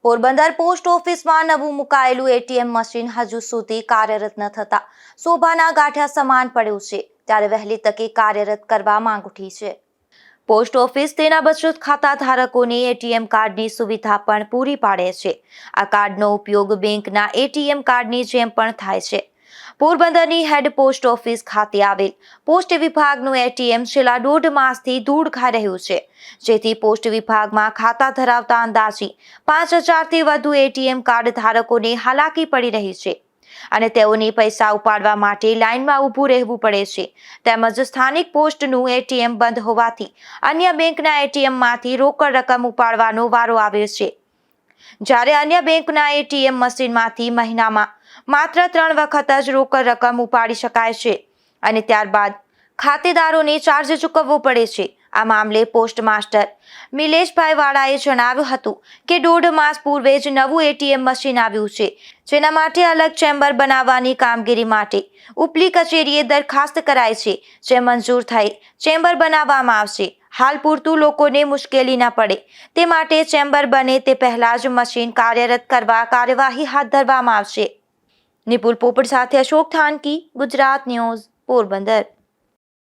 Porbandar post ઓફિસમાં નવું મુકાયેલું ATM machine હજુ સુધી કાર્યરત ન થતા શોભાના ગાંઠિયા સમાન પડ્યું છે, ત્યારે વહેલી તકે કાર્યરત કરવા માંગ ઉઠી છે। પોસ્ટ ઓફિસ તેના બચત ખાતા ધારકોને એટીએમ કાર્ડની સુવિધા પણ પૂરી પાડે છે। આ કાર્ડનો ઉપયોગ બેંકના એટીએમ કાર્ડની જેમ પણ થાય છે। પોરબંદરની હેડ પોસ્ટ ઓફિસ ખાતે આવેલ પોસ્ટ વિભાગનું એટીએમ છેલ્લા 1.5 માસથી ધૂળ ખાઈ રહ્યું છે, જેથી પોસ્ટ વિભાગમાં ખાતા ધરાવતા અંદાજે 5000થી વધુ એટીએમ કાર્ડ ધારકોને હાલાકી પડી રહી છે અને તેઓને પૈસા ઉપાડવા માટે લાઇનમાં ઊભું રહેવું પડે છે। તેમજ સ્થાનિક પોસ્ટનું એટીએમ બંધ હોવાથી અન્ય બેંકના એટીએમમાંથી રોકડ રકમ ઉપાડવાનો વારો આવે છે, જ્યારે અન્ય બેંકના એટીએમ મશીનમાંથી મહિનામાં માત્ર 3 વખત જ રોકડ રકમ ઉપાડી શકાય છે અને ત્યારબાદ ખાતેદારોને ચાર્જ ચૂકવવો પડે છે। આ મામલે પોસ્ટ માસ્ટર મિલેશભાઈ વાળાએ જણાવ્યું હતું કે 1.5 માસ પૂર્વે જ નવું એટીએમ મશીન આવ્યું છે, જેના માટે અલગ ચેમ્બર બનાવવાની કામગીરી માટે ઉપલી કચેરીએ દરખાસ્ત કરાઈ છે, જે મંજૂર થઈ ચેમ્બર બનાવવામાં આવશે। હાલ પૂરતું લોકોને મુશ્કેલી ન પડે તે માટે ચેમ્બર બને તે પહેલા જ મશીન કાર્યરત કરવા કાર્યવાહી હાથ ધરવામાં આવશે। નિપુલ પોપટ સાથે અશોક થાનકી, ગુજરાત ન્યૂઝ, પોરબંદર।